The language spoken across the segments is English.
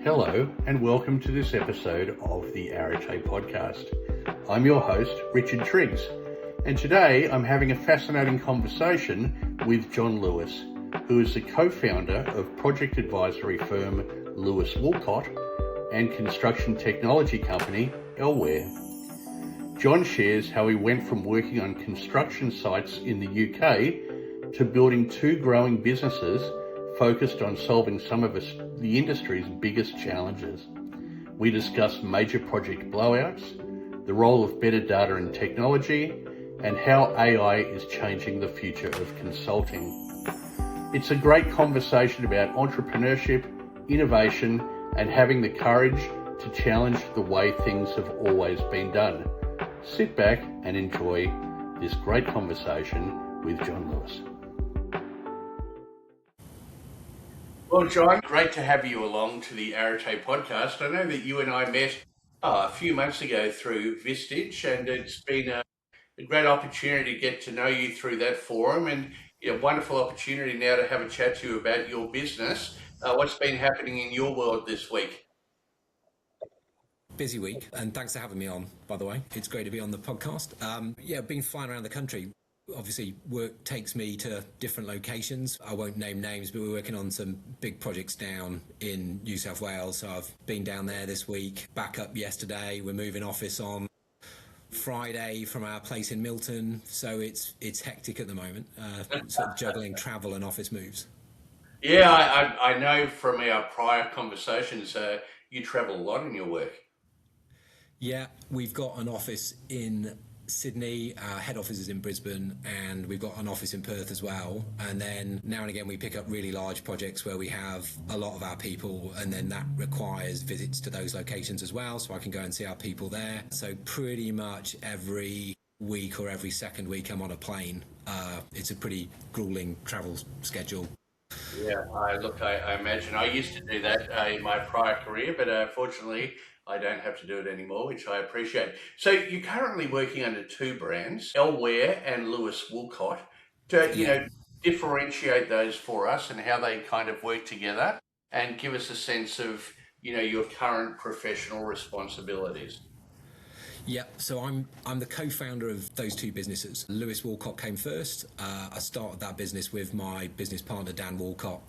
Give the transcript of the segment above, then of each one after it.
Hello and welcome to this episode of the Arete Podcast. I'm your host, Richard Triggs, and today I'm having a fascinating conversation with John Lewis, who is the co-founder of project advisory firm Lewis Woolcott and construction technology company Lware. John shares how he went from working on construction sites in the UK to building two growing businesses focused on solving some of the industry's biggest challenges. We discuss major project blowouts, the role of better data and technology, and how AI is changing the future of consulting. It's a great conversation about entrepreneurship, innovation, and having the courage to challenge the way things have always been done. Sit back and enjoy this great conversation with John Lewis. Well, John, great to have you along to the Arete Podcast. I know that you and I met a few months ago through Vistage, and it's been a great opportunity to get to know you through that forum, and a wonderful opportunity now to have a chat to you about your business. What's been happening in your world this week? Busy week, and thanks for having me on, by the way. It's great to be on the podcast. I've been flying around the country. Obviously, work takes me to different locations. I won't name names, but we're working on some big projects down in New South Wales. So I've been down there this week, back up yesterday. We're moving office on Friday from our place in Milton. So it's hectic at the moment, sort of juggling travel and office moves. Yeah, I know from our prior conversations, you travel a lot in your work. Yeah, we've got an office in Sydney, our head office is in Brisbane, and we've got an office in Perth as well. And then now and again we pick up really large projects where we have a lot of our people, and then that requires visits to those locations as well, so I can go and see our people there. So pretty much every week or every second week I'm on a plane. It's a pretty grueling travel schedule. Yeah, I imagine I used to do that in my prior career, but fortunately I don't have to do it anymore, which I appreciate. So you're currently working under two brands, Lware and Lewis Woolcott. To differentiate those for us and how they kind of work together, and give us a sense of your current professional responsibilities. Yeah, so I'm the co-founder of those two businesses. Lewis Woolcott came first. I started that business with my business partner Dan Woolcott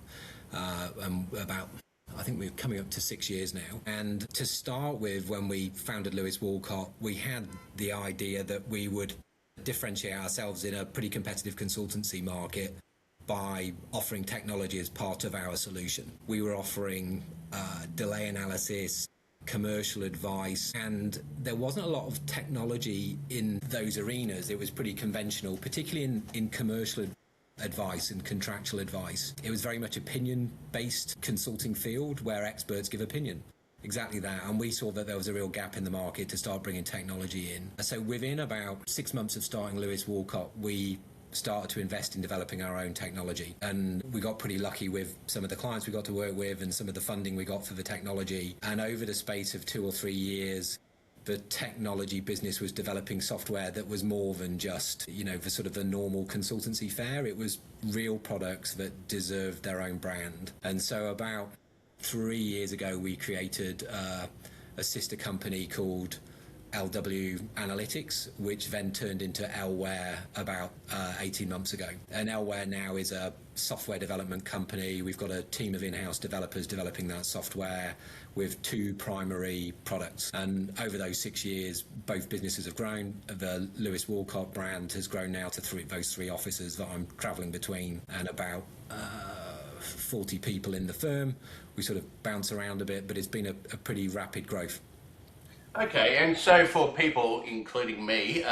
I think we're coming up to 6 years now. And to start with, when we founded Lewis Woolcott, we had the idea that we would differentiate ourselves in a pretty competitive consultancy market by offering technology as part of our solution. We were offering delay analysis, commercial advice, and there wasn't a lot of technology in those arenas. It was pretty conventional, particularly in commercial advice and contractual advice. It was very much opinion-based consulting field where experts give opinion. Exactly that. And we saw that there was a real gap in the market to start bringing technology in. So within about 6 months of starting Lewis Woolcott, we started to invest in developing our own technology. And we got pretty lucky with some of the clients we got to work with and some of the funding we got for the technology. And over the space of 2 or 3 years, the technology business was developing software that was more than just, the sort of the normal consultancy fare. It was real products that deserved their own brand. And so about 3 years ago, we created a sister company called LW Analytics, which then turned into Lware about 18 months ago. And Lware now is a software development company. We've got a team of in-house developers developing that software with two primary products. And over those 6 years, both businesses have grown. The Lewis Woolcott brand has grown now to those three offices that I'm traveling between, and about 40 people in the firm. We sort of bounce around a bit, but it's been a pretty rapid growth. Okay, and so for people, including me,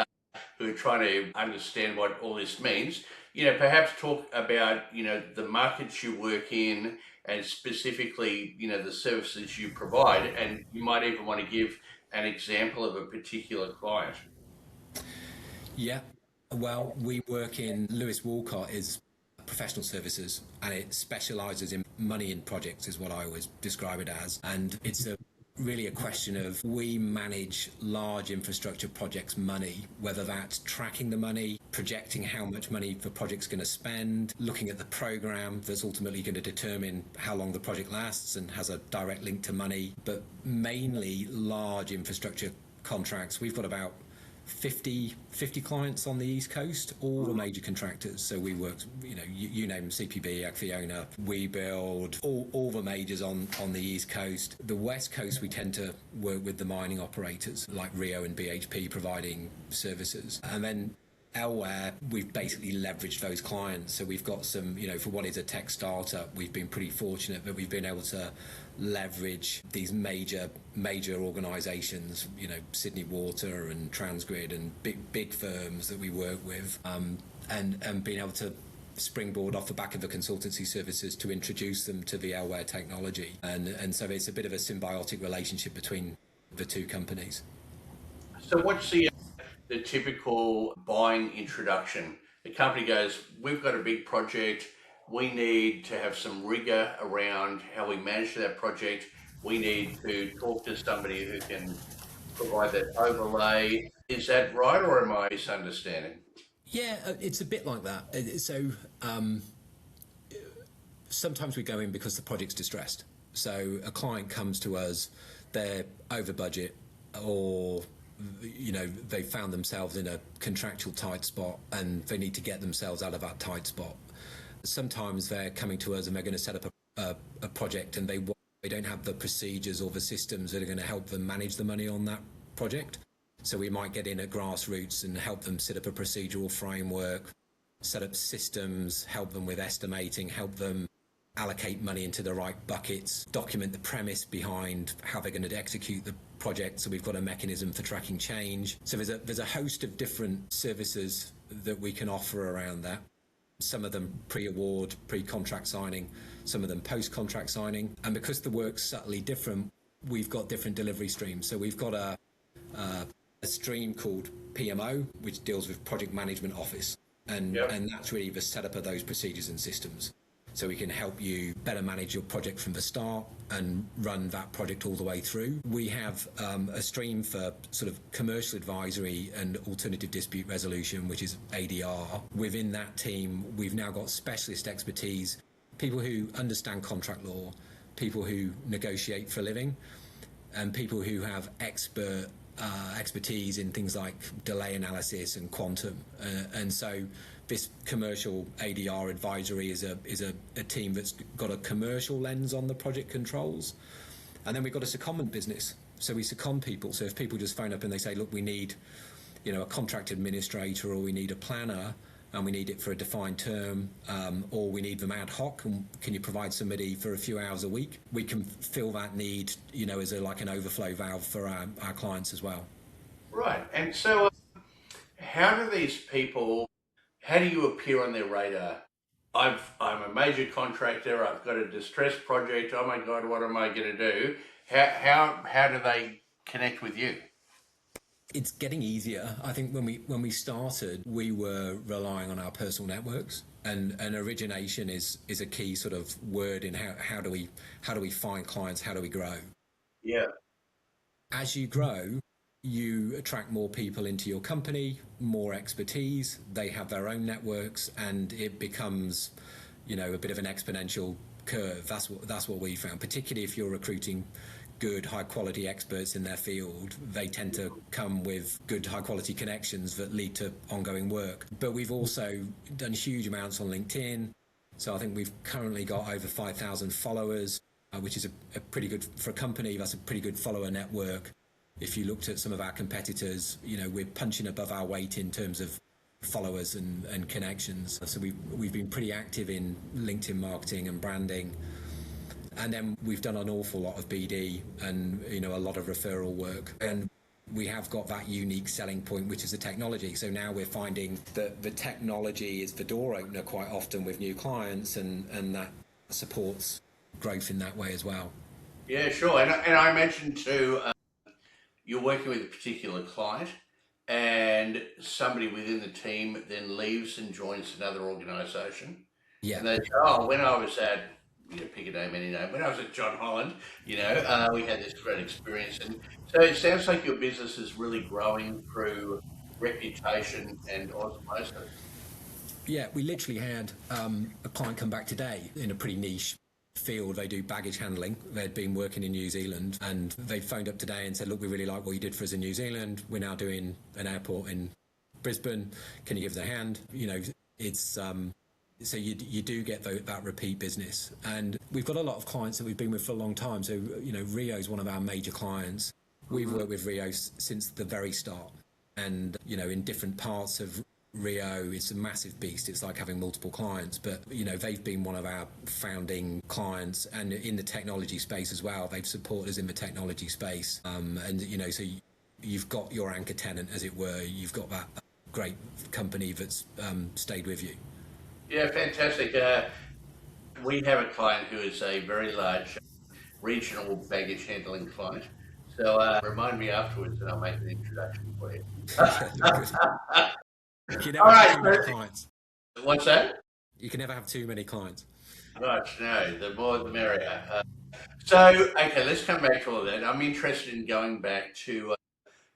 who are trying to understand what all this means, perhaps talk about, the markets you work in and specifically, the services you provide, and you might even want to give an example of a particular client. Yeah, well, we work in Lewis Woolcott is professional services, and it specialises in money in projects is what I always describe it as. And it's really a question of, we manage large infrastructure projects money, whether that's tracking the money, projecting how much money the project's going to spend, looking at the program that's ultimately going to determine how long the project lasts and has a direct link to money, but mainly large infrastructure contracts. We've got about 50 clients on the East Coast, all the major contractors. So we work, you name them, CPB, Acciona, We Build, all the majors on the East Coast. The West Coast, we tend to work with the mining operators like Rio and BHP providing services. And then Lware, we've basically leveraged those clients. So we've got some, for what is a tech startup, we've been pretty fortunate that we've been able to leverage these major organizations, Sydney Water and Transgrid and big firms that we work with, and being able to springboard off the back of the consultancy services to introduce them to the Lware technology. And so it's a bit of a symbiotic relationship between the two companies. So what's the typical buying introduction? The company goes, we've got a big project. We need to have some rigor around how we manage that project. We need to talk to somebody who can provide that overlay. Is that right, or am I misunderstanding? Yeah, it's a bit like that. So sometimes we go in because the project's distressed. So a client comes to us, they're over budget, or they found themselves in a contractual tight spot and they need to get themselves out of that tight spot. Sometimes they're coming to us and they're going to set up a project and they don't have the procedures or the systems that are going to help them manage the money on that project. So we might get in at grassroots and help them set up a procedural framework, set up systems, help them with estimating, help them allocate money into the right buckets, document the premise behind how they're going to execute the project. So we've got a mechanism for tracking change. So there's a host of different services that we can offer around that. Some of them pre-award, pre-contract signing, some of them post-contract signing. And because the work's subtly different, we've got different delivery streams. So we've got a stream called PMO, which deals with Project Management Office. And that's really the setup of those procedures and systems. So we can help you better manage your project from the start and run that project all the way through. We have a stream for sort of commercial advisory and alternative dispute resolution, which is ADR. Within that team, we've now got specialist expertise, people who understand contract law, people who negotiate for a living, and people who have expertise in things like delay analysis and quantum. And so this commercial ADR advisory is a team that's got a commercial lens on the project controls. And then we've got a secondment business. So we second people. So if people just phone up and they say, look, we need, a contract administrator, or we need a planner, and we need it for a defined term, or we need them ad hoc, and can you provide somebody for a few hours a week? We can fill that need, as like an overflow valve for our clients as well. Right. And so how do you appear on their radar? I'm a major contractor. I've got a distressed project. Oh my God, what am I going to do? How do they connect with you? It's getting easier. I think when we started, we were relying on our personal networks, and origination is a key sort of word in how do we find clients, how do we grow? Yeah. As you grow, you attract more people into your company, more expertise. They have their own networks, and it becomes, a bit of an exponential curve. That's what we found. Particularly if you're recruiting good, high-quality experts in their field, they tend to come with good, high-quality connections that lead to ongoing work. But we've also done huge amounts on LinkedIn. So I think we've currently got over 5,000 followers, which is a pretty good, for a company, that's a pretty good follower network. If you looked at some of our competitors, we're punching above our weight in terms of followers and connections. So we've been pretty active in LinkedIn marketing and branding. And then we've done an awful lot of BD and, a lot of referral work. And we have got that unique selling point, which is the technology. So now we're finding that the technology is the door opener quite often with new clients, and that supports growth in that way as well. Yeah, sure. And I mentioned too, you're working with a particular client and somebody within the team then leaves and joins another organisation. Yeah. And they say, when I was at, pick a name, any name, when I was at John Holland, we had this great experience. And so it sounds like your business is really growing through reputation and osmosis. Yeah, we literally had a client come back today in a pretty niche field. They do baggage handling. They'd been working in New Zealand, and they phoned up today and said, look, we really like what you did for us in New Zealand. We're now doing an airport in Brisbane. Can you give us a hand? It's so you do get that repeat business. And we've got a lot of clients that we've been with for a long time. So, Rio is one of our major clients. We've worked with Rio since the very start. And, in different parts of Rio, it's a massive beast. It's like having multiple clients, but they've been one of our founding clients, and in the technology space as well. They've supported us in the technology space, so you've got your anchor tenant, as it were. You've got that great company that's stayed with you. Yeah, fantastic. We have a client who is a very large regional baggage handling client. So remind me afterwards, and I'll make an introduction for you. You can never have too many clients. What's that? You can never have too many clients. Gosh, no, the more the merrier. Okay, let's come back to all that. I'm interested in going back to,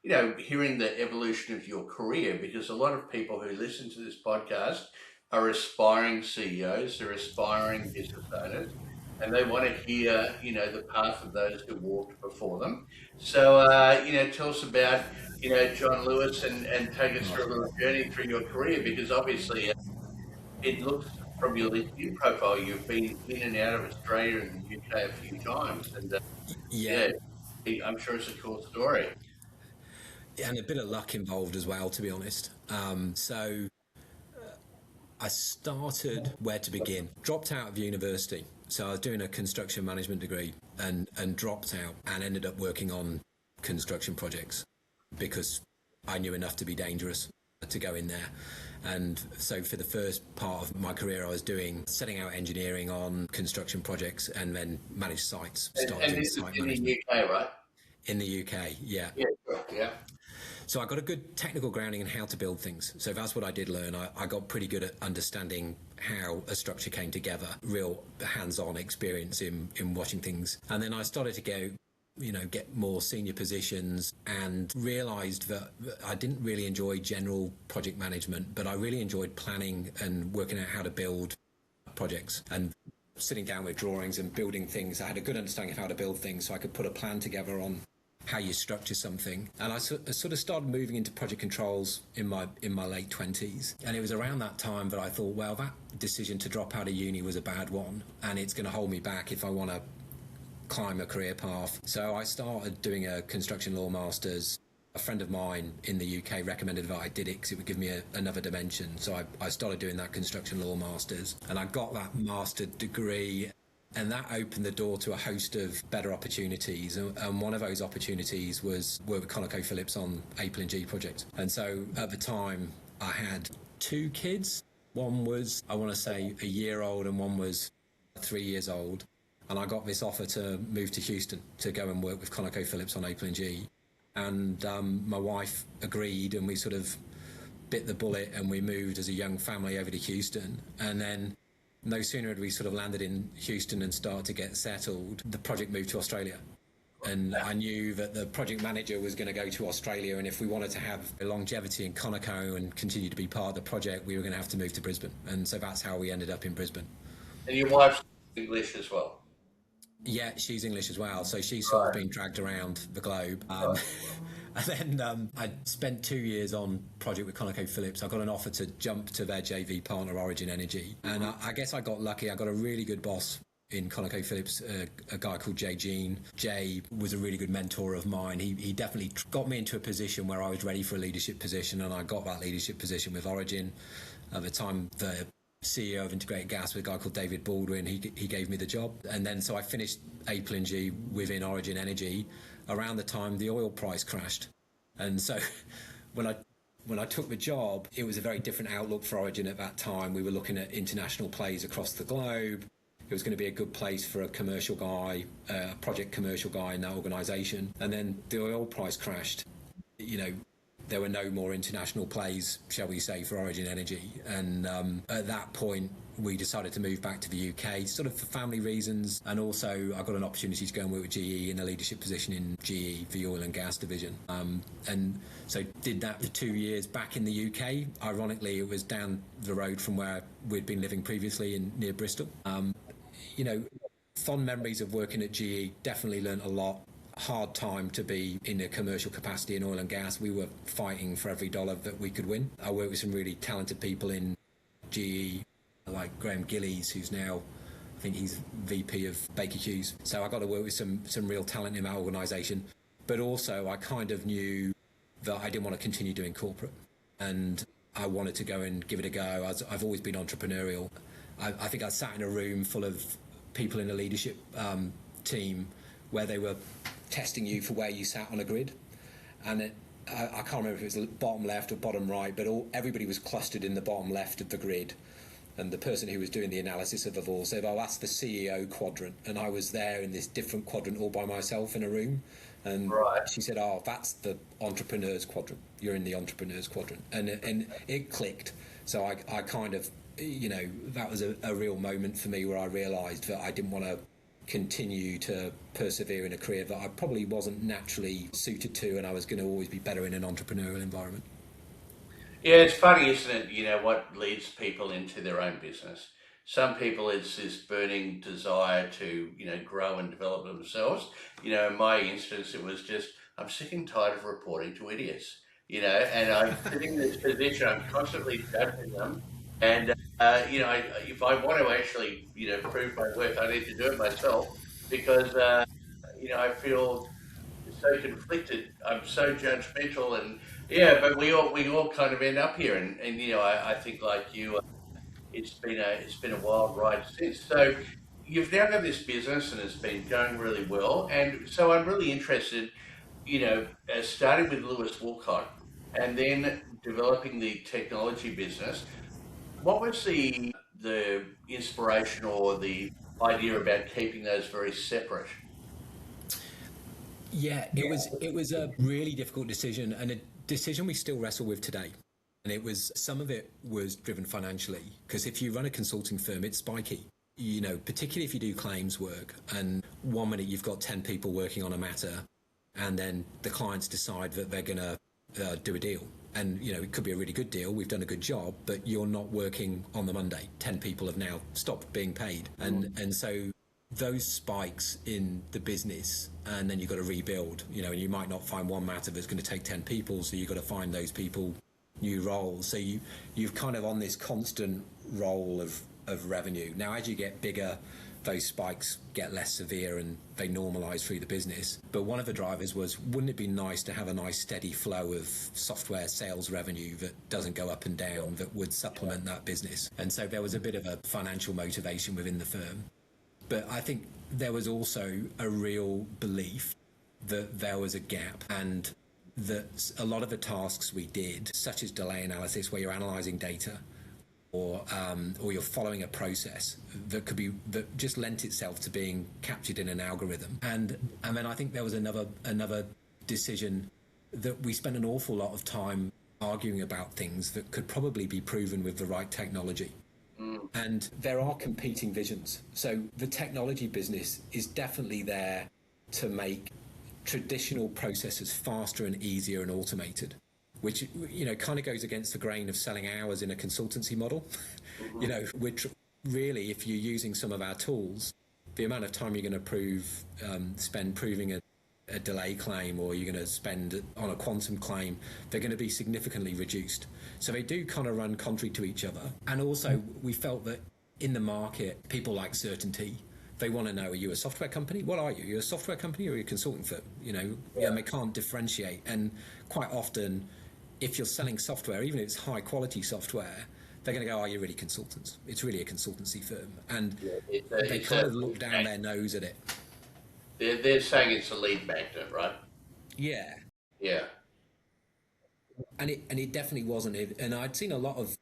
hearing the evolution of your career, because a lot of people who listen to this podcast are aspiring CEOs, they're aspiring business owners, and they want to hear, the path of those who walked before them. So, tell us about, John Lewis and take us through a little journey through your career, because obviously it looks from your LinkedIn profile, you've been in and out of Australia and the UK a few times. And yeah, I'm sure it's a cool story. And a bit of luck involved as well, to be honest. I started where to begin. Dropped out of university. So I was doing a construction management degree and dropped out and ended up working on construction projects because I knew enough to be dangerous to go in there. And so for the first part of my career, I was setting out engineering on construction projects and then managed sites. And this is in the UK, right? In the UK, yeah. Yeah. So I got a good technical grounding in how to build things. So that's what I did learn. I got pretty good at understanding how a structure came together, real hands-on experience in watching things. And then I started to get more senior positions and realised that I didn't really enjoy general project management, but I really enjoyed planning and working out how to build projects and sitting down with drawings and building things. I had a good understanding of how to build things, so I could put a plan together on how you structure something. And I sort of started moving into project controls in my late 20s. And it was around that time that I thought, well, that decision to drop out of uni was a bad one, and it's going to hold me back if I want to climb a career path. So I started doing a construction law master's. A friend of mine in the UK recommended that I did it because it would give me another dimension. So I started doing that construction law master's, and I got that master's degree. And that opened the door to a host of better opportunities. And one of those opportunities was work with ConocoPhillips on A+G project. And so at the time, I had 2 kids. One was, I want to say, a year old, and one was 3 years old. And I got this offer to move to Houston to go and work with ConocoPhillips on A+G. And my wife agreed, and we sort of bit the bullet, and we moved as a young family over to Houston. And then no sooner had we sort of landed in Houston and started to get settled, the project moved to Australia. And I knew that the project manager was going to go to Australia, and if we wanted to have a longevity in Conoco and continue to be part of the project, we were going to have to move to Brisbane. And so that's how we ended up in Brisbane. And your wife's English as well? Yeah, she's English as well. So she's sort of been dragged around the globe. And then I spent 2 years on project with ConocoPhillips. I got an offer to jump to their JV partner, Origin Energy. And I guess I got lucky. I got a really good boss in ConocoPhillips, a guy called Jay Jean. Jay was a really good mentor of mine. He definitely got me into a position where I was ready for a leadership position, and I got that leadership position with Origin. At the time, the CEO of Integrated Gas, with a guy called David Baldwin, he gave me the job. And then so I finished A+G within Origin Energy around the time the oil price crashed. And so when I took the job, it was a very different outlook for Origin at that time. We were looking at international plays across the globe. It was going to be a good place for a commercial guy, a project commercial guy in that organisation. And then the oil price crashed. There were no more international plays, shall we say, for Origin Energy. And at that point, we decided to move back to the UK, sort of for family reasons, and also I got an opportunity to go and work with GE in a leadership position in GE, the oil and gas division. And so did that for 2 years back in the UK. Ironically, it was down the road from where we'd been living previously near Bristol. Fond memories of working at GE, definitely learnt a lot. Hard time to be in a commercial capacity in oil and gas. We were fighting for every dollar that we could win. I worked with some really talented people in GE, like Graham Gillies, who's now, I think he's VP of Baker Hughes. So I got to work with some real talent in my organisation. But also I kind of knew that I didn't want to continue doing corporate, and I wanted to go and give it a go. I've always been entrepreneurial. I think I sat in a room full of people in a leadership team where they were testing you for where you sat on a grid. And I can't remember if it was the bottom left or bottom right, but everybody was clustered in the bottom left of the grid. And the person who was doing the analysis of it all said, oh, that's the CEO quadrant. And I was there in this different quadrant all by myself in a room. And she said, oh, that's the entrepreneur's quadrant. You're in the entrepreneur's quadrant. And it clicked. So I kind of, that was a real moment for me where I realised that I didn't want to continue to persevere in a career that I probably wasn't naturally suited to, and I was going to always be better in an entrepreneurial environment. Yeah, it's funny, isn't it? What leads people into their own business. Some people, it's this burning desire to, grow and develop themselves. In my instance, it was just, I'm sick and tired of reporting to idiots, and I'm sitting in this position, I'm constantly judging them. And, if I want to actually, prove my worth, I need to do it myself, because, I feel so conflicted. I'm so judgmental, and but we all kind of end up here. And I think like you, it's been a wild ride since. So you've now got this business and it's been going really well. And so I'm really interested, starting with Lewis Woolcott and then developing the technology business. What was the inspiration or the idea about keeping those very separate? Yeah, it was a really difficult decision, and a decision we still wrestle with today. And some of it was driven financially, because if you run a consulting firm, it's spiky. Particularly if you do claims work, and 1 minute you've got 10 people working on a matter, and then the clients decide that they're going to do a deal. And, it could be a really good deal. We've done a good job, but you're not working on the Monday. 10 people have now stopped being paid. And so those spikes in the business, and then you've got to rebuild, and you might not find one matter that's going to take 10 people. So you've got to find those people new roles. So you've kind of on this constant roll of revenue. Now, as you get bigger, those spikes get less severe and they normalise through the business. But one of the drivers was, wouldn't it be nice to have a nice steady flow of software sales revenue that doesn't go up and down, that would supplement that business? And so there was a bit of a financial motivation within the firm. But I think there was also a real belief that there was a gap, and that a lot of the tasks we did, such as delay analysis, where you're analysing data, or you're following a process that just lent itself to being captured in an algorithm. And then I think there was another decision that we spent an awful lot of time arguing about things that could probably be proven with the right technology. And there are competing visions. So the technology business is definitely there to make traditional processes faster and easier and automated, which, kind of goes against the grain of selling hours in a consultancy model. Which really, if you're using some of our tools, the amount of time you're going to spend proving a delay claim, or you're going to spend on a quantum claim, they're going to be significantly reduced. So they do kind of run contrary to each other. And also, we felt that in the market, people like certainty. They want to know, are you a software company? What are you? You're a software company or are you a consulting firm? And they can't differentiate. And quite often, if you're selling software, even if it's high quality software, they're going to go, oh, you're really consultants. It's really a consultancy firm. And they kind of look down their nose at it. They're saying it's a lead magnet, right? Yeah. Yeah. And it definitely wasn't. And I'd seen a lot of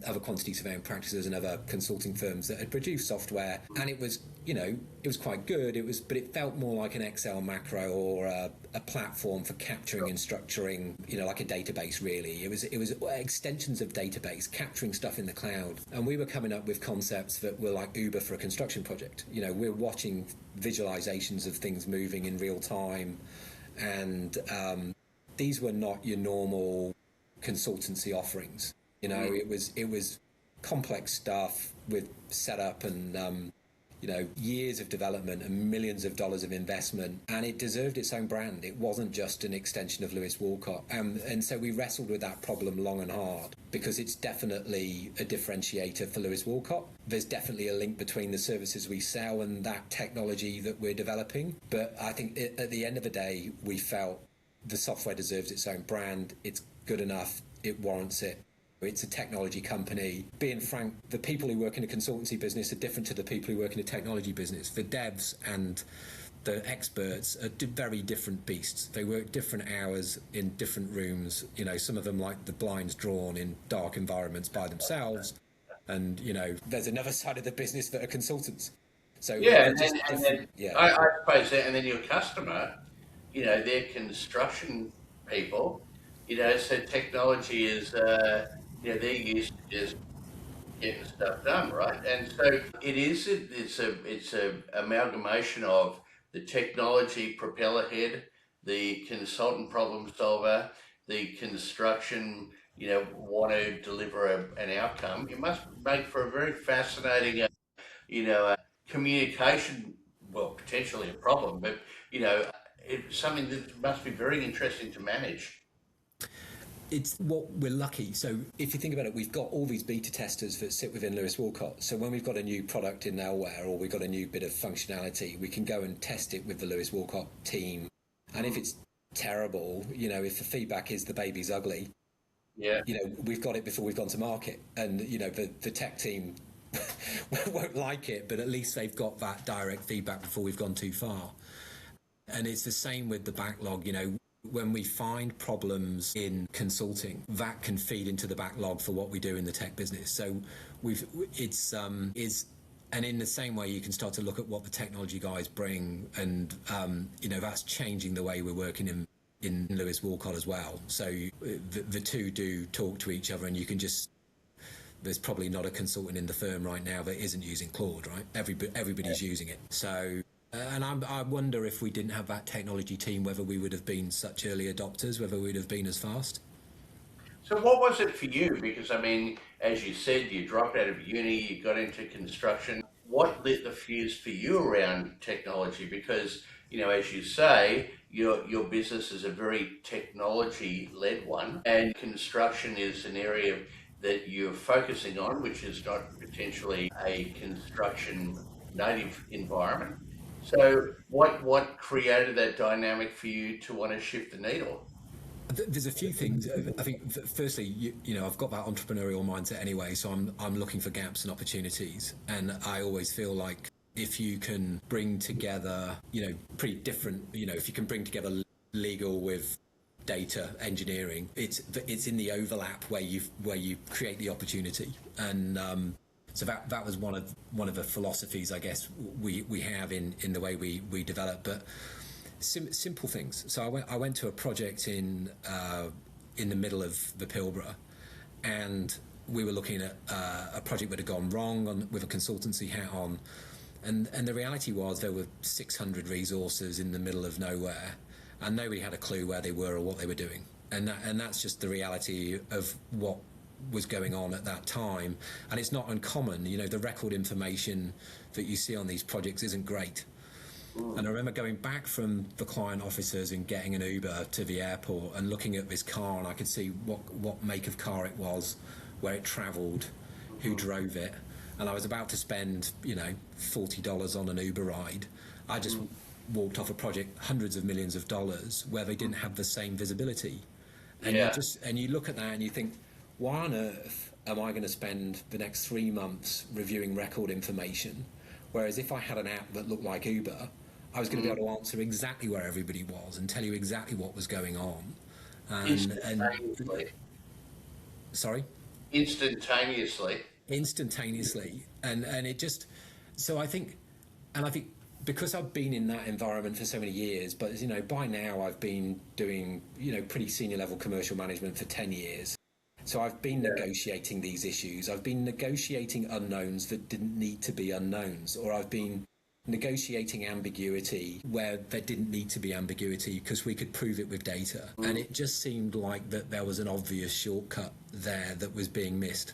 other quantity surveying practices and other consulting firms that had produced software, and it was, it was quite good. But it felt more like an Excel macro or a platform for capturing and structuring, like a database. Really, it was extensions of database, capturing stuff in the cloud. And we were coming up with concepts that were like Uber for a construction project. We're watching visualizations of things moving in real time, and these were not your normal consultancy offerings. It was complex stuff with setup and years of development and millions of dollars of investment, and it deserved its own brand. It wasn't just an extension of Lewis Woolcott, and so we wrestled with that problem long and hard, because it's definitely a differentiator for Lewis Woolcott. There's definitely a link between the services we sell and that technology that we're developing, but I think at the end of the day, we felt the software deserves its own brand. It's good enough. It warrants it. It's a technology company. Being frank, the people who work in a consultancy business are different to the people who work in a technology business. The devs and the experts are very different beasts. They work different hours in different rooms. Some of them like the blinds drawn in dark environments by themselves. And, there's another side of the business that are consultants. So I suppose that, and then your customer, they're construction people, so technology is, they're used to just getting stuff done, right? And so it's a amalgamation of the technology propeller head, the consultant problem solver, the construction, want to deliver an outcome. It must make for a very fascinating, communication, well, potentially a problem, but, it's something that must be very interesting to manage. It's what we're lucky. So if you think about it, we've got all these beta testers that sit within Lewis Woolcott. So when we've got a new product in Lware, or we've got a new bit of functionality, we can go and test it with the Lewis Woolcott team. And if it's terrible, if the feedback is the baby's ugly, we've got it before we've gone to market. And, the tech team won't like it, but at least they've got that direct feedback before we've gone too far. And it's the same with the backlog. When we find problems in consulting, that can feed into the backlog for what we do in the tech business. So and in the same way, you can start to look at what the technology guys bring, and that's changing the way we're working in Lewis Woolcott as well. So the two do talk to each other, and you can just. There's probably not a consultant in the firm right now that isn't using Claude, right? Everybody's using it. So. And I wonder if we didn't have that technology team, whether we would have been such early adopters, whether we'd have been as fast. So what was it for you? Because, as you said, you dropped out of uni, you got into construction. What lit the fuse for you around technology? Because, as you say, your business is a very technology-led one, and construction is an area that you're focusing on, which is not potentially a construction native environment. So what created that dynamic for you to want to shift the needle? There's a few things. I think, firstly, I've got that entrepreneurial mindset anyway, so I'm looking for gaps and opportunities. And I always feel like if you can bring together, pretty different, if you can bring together legal with data engineering, it's in the overlap where you create the opportunity. And so that was one of the philosophies, I guess, we have in the way we develop. But simple things. So I went to a project in the middle of the Pilbara, and we were looking at a project that had gone wrong with a consultancy hat on, and the reality was there were 600 resources in the middle of nowhere, and nobody had a clue where they were or what they were doing, and that's just the reality of what was going on at that time. And it's not uncommon, the record information that you see on these projects isn't great. And I remember going back from the client officers and getting an Uber to the airport and looking at this car, and I could see what make of car it was, where it travelled, who drove it, and I was about to spend $40 on an Uber ride. I just walked off a project hundreds of millions of dollars where they didn't have the same visibility. And you look at that and you think, why on earth am I going to spend the next 3 months reviewing record information? Whereas if I had an app that looked like Uber, I was going to be able to answer exactly where everybody was and tell you exactly what was going on. Sorry? instantaneously. And it just, so I think, and I think because I've been in that environment for so many years, but by now I've been doing pretty senior level commercial management for 10 years. So I've been negotiating these issues. I've been negotiating unknowns that didn't need to be unknowns, or I've been negotiating ambiguity where there didn't need to be ambiguity because we could prove it with data. And it just seemed like that there was an obvious shortcut there that was being missed.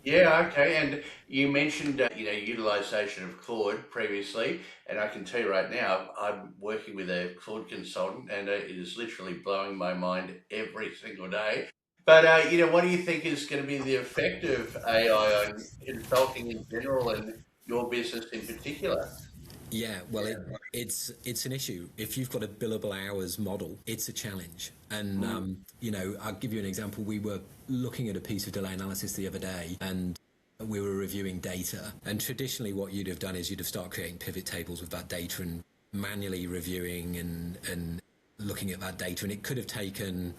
Yeah, okay. And you mentioned, utilization of Claude previously, and I can tell you right now, I'm working with a Claude consultant, and it is literally blowing my mind every single day. But what do you think is going to be the effect of AI on consulting in general and your business in particular? Yeah, well, it's an issue. If you've got a billable hours model, it's a challenge. And, I'll give you an example. We were looking at a piece of delay analysis the other day, and we were reviewing data. And traditionally what you'd have done is you'd have started creating pivot tables with that data and manually reviewing and looking at that data. And it could have taken,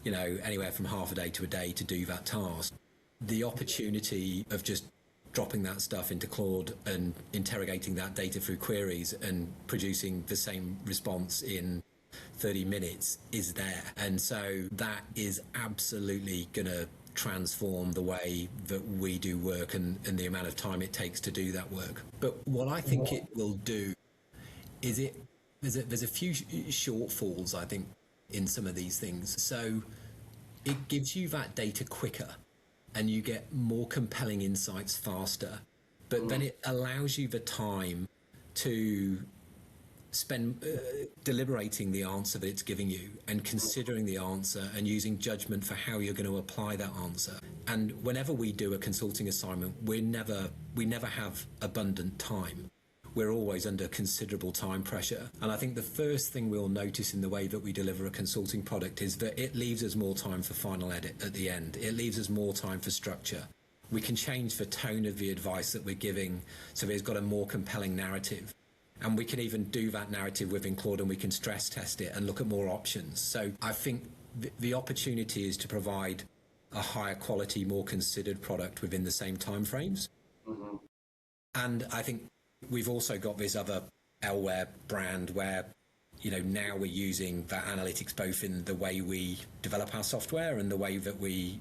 anywhere from half a day to a day to do that task. The opportunity of just dropping that stuff into Claude and interrogating that data through queries and producing the same response in 30 minutes is there. And so that is absolutely going to transform the way that we do work and the amount of time it takes to do that work. But what I think it will do is there's a few shortfalls, I think, in some of these things. So it gives you that data quicker, and you get more compelling insights faster, but then it allows you the time to spend deliberating the answer that it's giving you and considering the answer and using judgment for how you're going to apply that answer. And whenever we do a consulting assignment, we never have abundant time. We're always under considerable time pressure. And I think the first thing we'll notice in the way that we deliver a consulting product is that it leaves us more time for final edit at the end. It leaves us more time for structure. We can change the tone of the advice that we're giving so that it's got a more compelling narrative. And we can even do that narrative within Claude, and we can stress test it and look at more options. So I think the opportunity is to provide a higher quality, more considered product within the same timeframes. And I think we've also got this other Lware brand where, now we're using that analytics both in the way we develop our software and the way that we,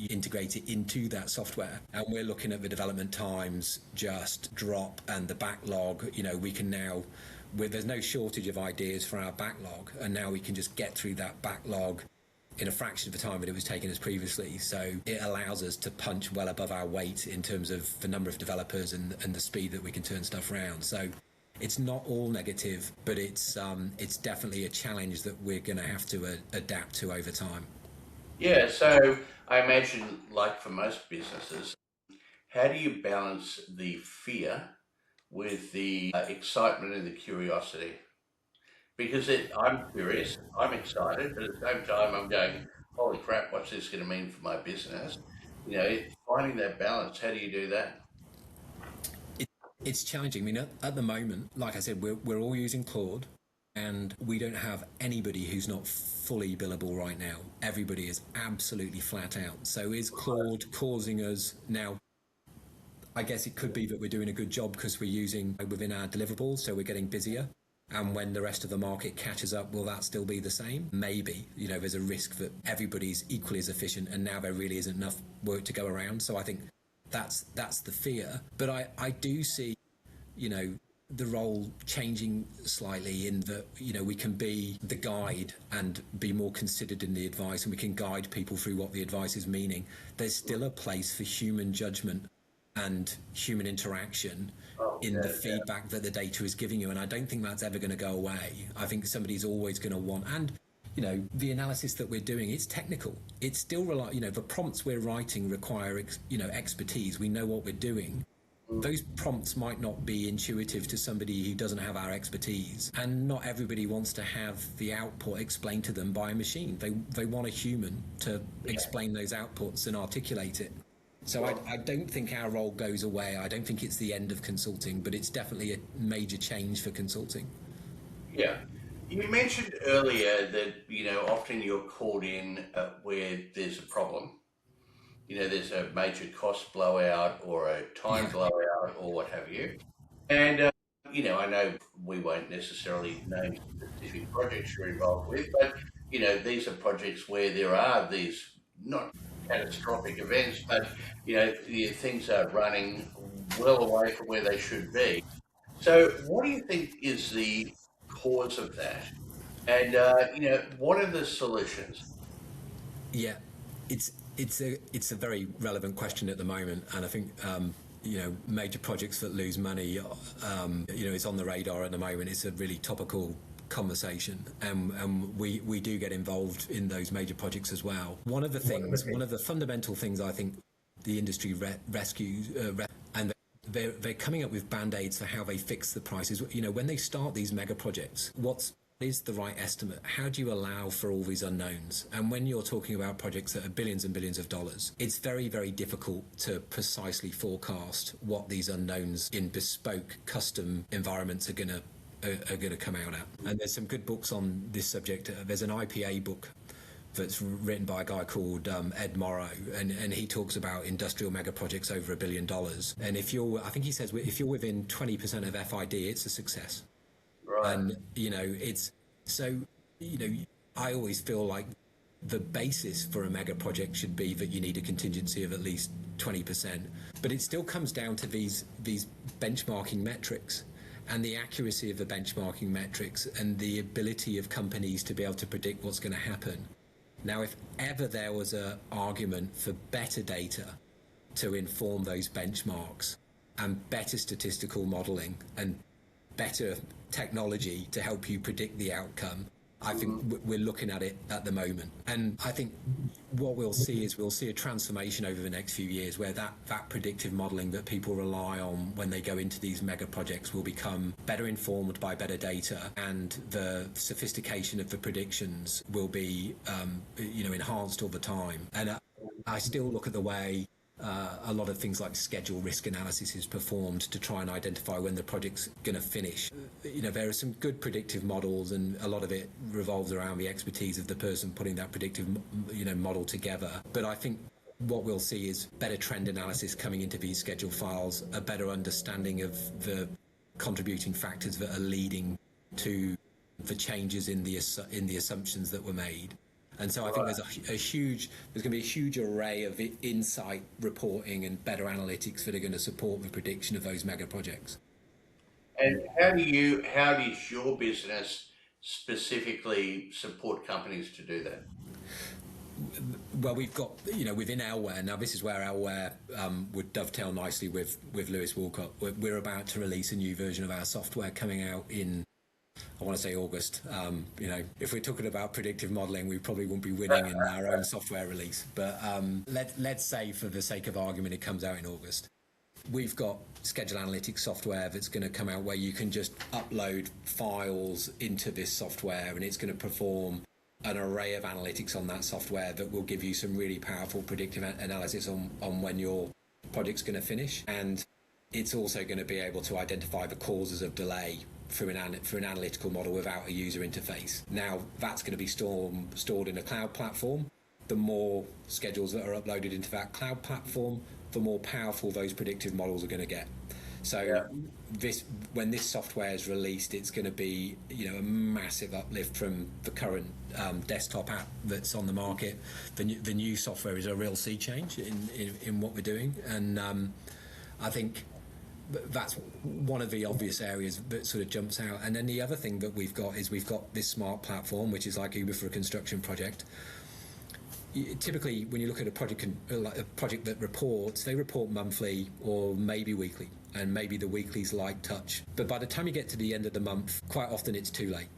integrate it into that software. And we're looking at the development times just drop and the backlog, we can now, there's no shortage of ideas for our backlog. And now we can just get through that backlog in a fraction of the time that it was taking us previously. So it allows us to punch well above our weight in terms of the number of developers and the speed that we can turn stuff around. So it's not all negative, but it's definitely a challenge that we're going to have to adapt to over time. Yeah, so I imagine, like for most businesses, how do you balance the fear with the excitement and the curiosity? Because I'm curious, I'm excited, but at the same time I'm going, holy crap, what's this going to mean for my business? Finding that balance, how do you do that? It's challenging. I mean, at the moment, like I said, we're all using Claude, and we don't have anybody who's not fully billable right now. Everybody is absolutely flat out. So is Claude causing us now? I guess it could be that we're doing a good job because we're using within our deliverables, so we're getting busier. And when the rest of the market catches up, will that still be the same? Maybe. There's a risk that everybody's equally as efficient and now there really isn't enough work to go around. So I think that's the fear. But I do see, the role changing slightly in that, we can be the guide and be more considered in the advice, and we can guide people through what the advice is meaning. There's still a place for human judgment and human interaction in the feedback that the data is giving you. And I don't think that's ever going to go away. I think somebody's always going to want, and the analysis that we're doing, it's technical. It's still the prompts we're writing require expertise. We know what we're doing. Those prompts might not be intuitive to somebody who doesn't have our expertise, and not everybody wants to have the output explained to them by a machine. They want a human to explain those outputs and articulate it. So I don't think our role goes away. I don't think it's the end of consulting, but it's definitely a major change for consulting. Yeah. You mentioned earlier that, often you're called in where there's a problem. there's a major cost blowout or a time blowout or what have you. And, I know we won't necessarily name specific projects you're involved with, but, these are projects where there are these not catastrophic events, but, things are running well away from where they should be. So what do you think is the cause of that? And, what are the solutions? Yeah, it's a very relevant question at the moment, and I think major projects that lose money, is on the radar at the moment. It's a really topical conversation, and we do get involved in those major projects as well. One of the fundamental things I think the industry rescues, and they're coming up with band-aids for how they fix the prices. When they start these mega projects, what is the right estimate? How do you allow for all these unknowns? And when you're talking about projects that are billions and billions of dollars, it's very, very difficult to precisely forecast what these unknowns in bespoke custom environments are going to come out at. And there's some good books on this subject. There's an IPA book that's written by a guy called Ed Morrow, and he talks about industrial mega projects over $1 billion. And I think he says if you're within 20% of FID, it's a success. Right. And I always feel like the basis for a mega project should be that you need a contingency of at least 20%. But it still comes down to these benchmarking metrics and the accuracy of the benchmarking metrics and the ability of companies to be able to predict what's going to happen. Now, if ever there was an argument for better data to inform those benchmarks and better statistical modeling and better technology to help you predict the outcome, I think we're looking at it at the moment. And I think what we'll see a transformation over the next few years where that predictive modeling that people rely on when they go into these mega projects will become better informed by better data, and the sophistication of the predictions will be enhanced all the time. And I still look at the way a lot of things like schedule risk analysis is performed to try and identify when the project's going to finish. There are some good predictive models, and a lot of it revolves around the expertise of the person putting that predictive model together. But I think what we'll see is better trend analysis coming into these schedule files, a better understanding of the contributing factors that are leading to the changes in the assumptions that were made. And so I think there's going to be a huge array of insight reporting and better analytics that are going to support the prediction of those mega projects. And how does your business specifically support companies to do that? Well, we've got, within Lware, now this is where Lware would dovetail nicely with Lewis Woolcott. We're about to release a new version of our software coming out in, I want to say August. If we're talking about predictive modeling, we probably won't be winning in our own software release. But let's say, for the sake of argument, it comes out in August. We've got schedule analytics software that's going to come out where you can just upload files into this software, and it's going to perform an array of analytics on that software that will give you some really powerful predictive analysis on when your project's going to finish. And it's also going to be able to identify the causes of delay through an analytical model without a user interface. Now, that's going to be stored in a cloud platform. The more schedules that are uploaded into that cloud platform, the more powerful those predictive models are going to get. So when this software is released, it's going to be a massive uplift from the current desktop app that's on the market. The new software is a real sea change in what we're doing, and I think that's one of the obvious areas that sort of jumps out. And then the other thing that we've got this smart platform, which is like Uber for a construction project. Typically, when you look at a project that reports, they report monthly or maybe weekly, and maybe the weekly's light touch. But by the time you get to the end of the month, quite often it's too late.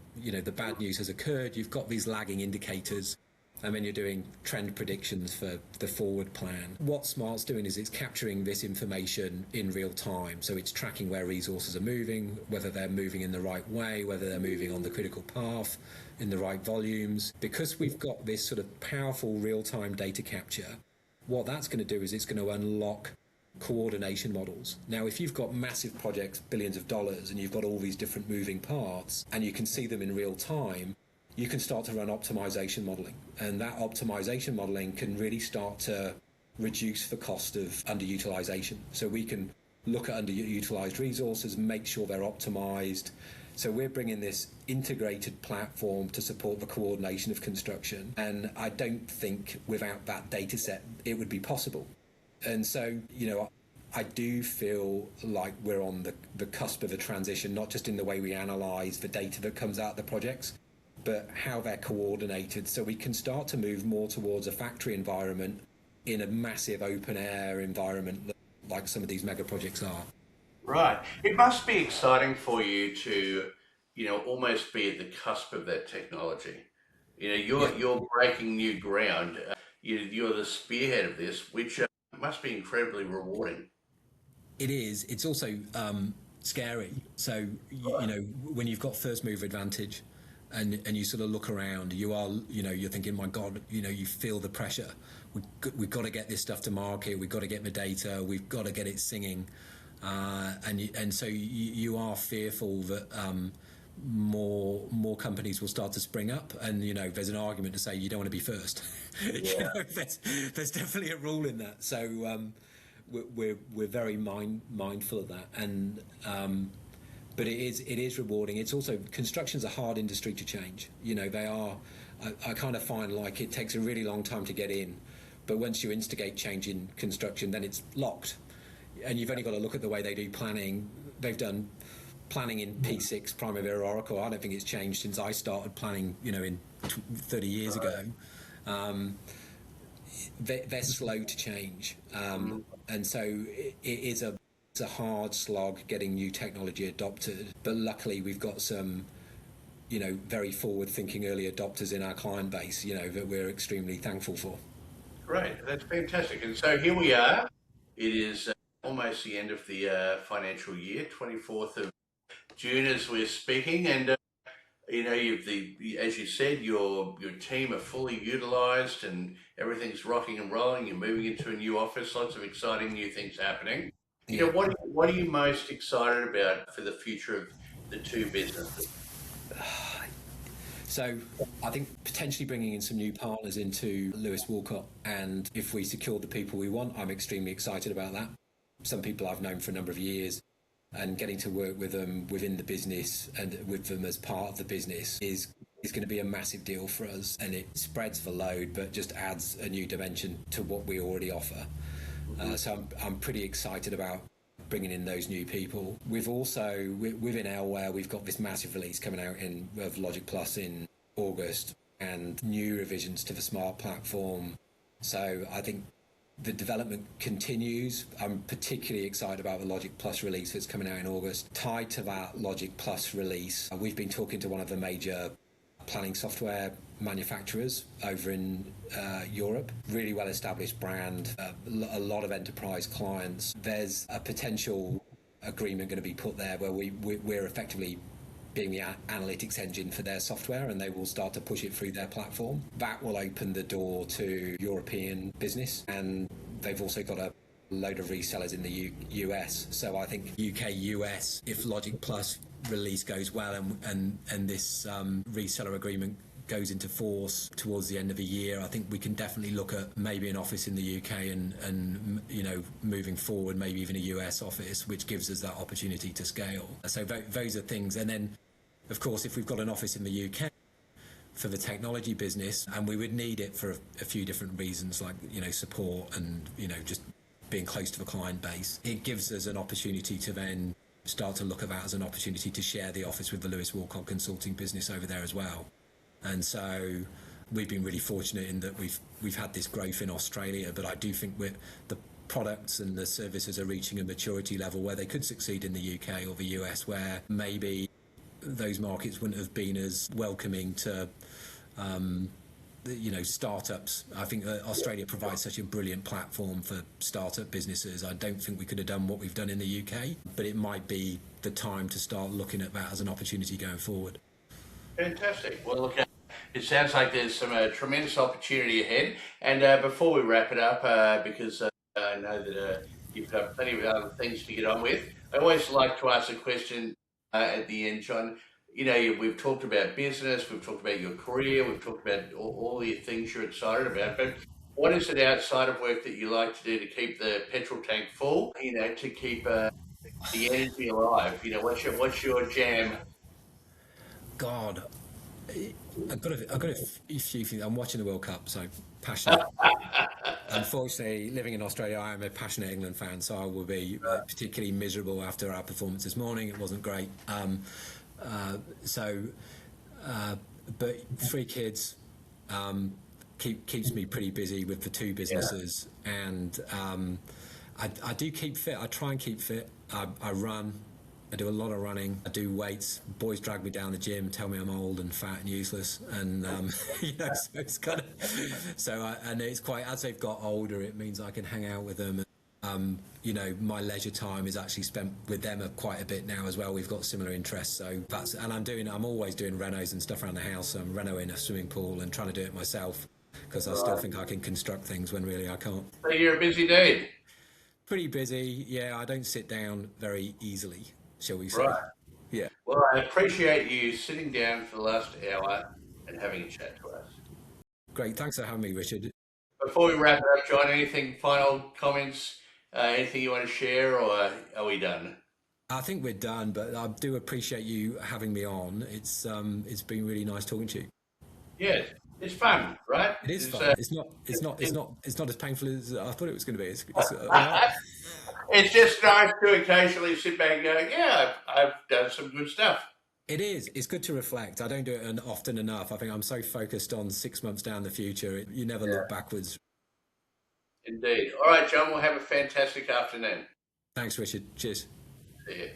The bad news has occurred, you've got these lagging indicators, and then you're doing trend predictions for the forward plan. What Smart's doing is it's capturing this information in real time. So it's tracking where resources are moving, whether they're moving in the right way, whether they're moving on the critical path, in the right volumes. Because we've got this sort of powerful real-time data capture, what that's going to do is it's going to unlock coordination models. Now, if you've got massive projects, billions of dollars, and you've got all these different moving parts, and you can see them in real time, you can start to run optimization modeling. And that optimization modeling can really start to reduce the cost of underutilization. So we can look at underutilized resources and make sure they're optimized. So we're bringing this integrated platform to support the coordination of construction. And I don't think without that data set, it would be possible. And so, I do feel like we're on the cusp of a transition, not just in the way we analyse the data that comes out of the projects, but how they're coordinated, so we can start to move more towards a factory environment in a massive open air environment like some of these mega projects are. Right. It must be exciting for you to, almost be at the cusp of that technology. You're breaking new ground. You're the spearhead of this, which must be incredibly rewarding. It is. It's also scary. So, when you've got first mover advantage and you sort of look around, you're thinking, my God, you feel the pressure. We've got to get this stuff to market. We've got to get the data. We've got to get it singing. And so you are fearful that more companies will start to spring up, and there's an argument to say you don't want to be first. Yeah. There's definitely a rule in that. So we're very mindful of that, and but it is rewarding. It's also, construction's a hard industry to change. They are. I kind of find like it takes a really long time to get in, but once you instigate change in construction, then it's locked, and you've only got to look at the way they do planning. They've done planning in P6, Primavera, Oracle. I don't think it's changed since I started planning, in 30 years ago. They're slow to change, and so it's a hard slog getting new technology adopted. But luckily, we've got some, very forward-thinking early adopters in our client base, that we're extremely thankful for. Great, that's fantastic. And so here we are. It is almost the end of the financial year, 24th of June as we're speaking, and as you said, your team are fully utilised and everything's rocking and rolling. You're moving into a new office, lots of exciting new things happening. Yeah. What are you most excited about for the future of the two businesses? So I think potentially bringing in some new partners into Lewis Woolcott, and if we secure the people we want, I'm extremely excited about that. Some people I've known for a number of years, and getting to work with them within the business and with them as part of the business is going to be a massive deal for us, and it spreads the load but just adds a new dimension to what we already offer. So I'm pretty excited about bringing in those new people. We've also, within Lware, we've got this massive release coming out of Logic Plus in August, and new revisions to the Smart platform. So I think the development continues. I'm particularly excited about the Logic Plus release that's coming out in August. Tied to that Logic Plus release, we've been talking to one of the major planning software manufacturers over in Europe. Really well-established brand, a lot of enterprise clients. There's a potential agreement going to be put there where we're effectively being the analytics engine for their software, and they will start to push it through their platform. That will open the door to European business, and they've also got a load of resellers in the US. So I think UK, US, if Logic Plus release goes well and this reseller agreement goes into force towards the end of the year, I think we can definitely look at maybe an office in the UK and moving forward, maybe even a US office, which gives us that opportunity to scale. So those are things. And then, of course, if we've got an office in the UK for the technology business, and we would need it for a few different reasons, like, support and, just being close to the client base, it gives us an opportunity to then start to look at that as an opportunity to share the office with the Lewis Woolcott consulting business over there as well. And so we've been really fortunate in that we've had this growth in Australia, but I do think the products and the services are reaching a maturity level where they could succeed in the UK or the US, where maybe those markets wouldn't have been as welcoming to startups. I think Australia provides such a brilliant platform for startup businesses. I don't think we could have done what we've done in the UK, but it might be the time to start looking at that as an opportunity going forward. Fantastic. Well, look, it sounds like there's some tremendous opportunity ahead. And before we wrap it up, because I know that you've got plenty of other things to get on with, I always like to ask a question at the end, John. We've talked about business, we've talked about your career, we've talked about all the things you're excited about, but What is it outside of work that you like to do to keep the petrol tank full? To keep the energy alive. What's your jam? God, I've got a few things. I'm watching the World Cup, so passionate. Unfortunately, living in Australia, I am a passionate England fan, so I will be particularly miserable after our performance this morning. It wasn't great. But 3 kids keeps me pretty busy with the 2 businesses, and I do keep fit. I try and keep fit. I run. I do a lot of running. I do weights. Boys drag me down the gym, tell me I'm old and fat and useless, and so it's kind of and it's quite, as they've got older, it means I can hang out with them. My leisure time is actually spent with them quite a bit now as well. We've got similar interests, so I'm always doing renos and stuff around the house. So I'm renoing a swimming pool and trying to do it myself because I still think I can construct things when really I can't. So you're a busy dude. Pretty busy, yeah. I don't sit down very easily, shall we say. Right. Yeah. Well, I appreciate you sitting down for the last hour and having a chat to us. Great. Thanks for having me, Richard. Before we wrap it up, John, anything, final comments, anything you want to share, or are we done? I think we're done, but I do appreciate you having me on. It's been really nice talking to you. Yes. It's fun, right? It is fun. It's not as painful as I thought it was going to be. It's just nice to occasionally sit back and go, yeah, I've done some good stuff. It is. It's good to reflect. I don't do it often enough. I think I'm so focused on 6 months down the future. You never look backwards. Indeed. All right, John, we'll have a fantastic afternoon. Thanks, Richard. Cheers. See you.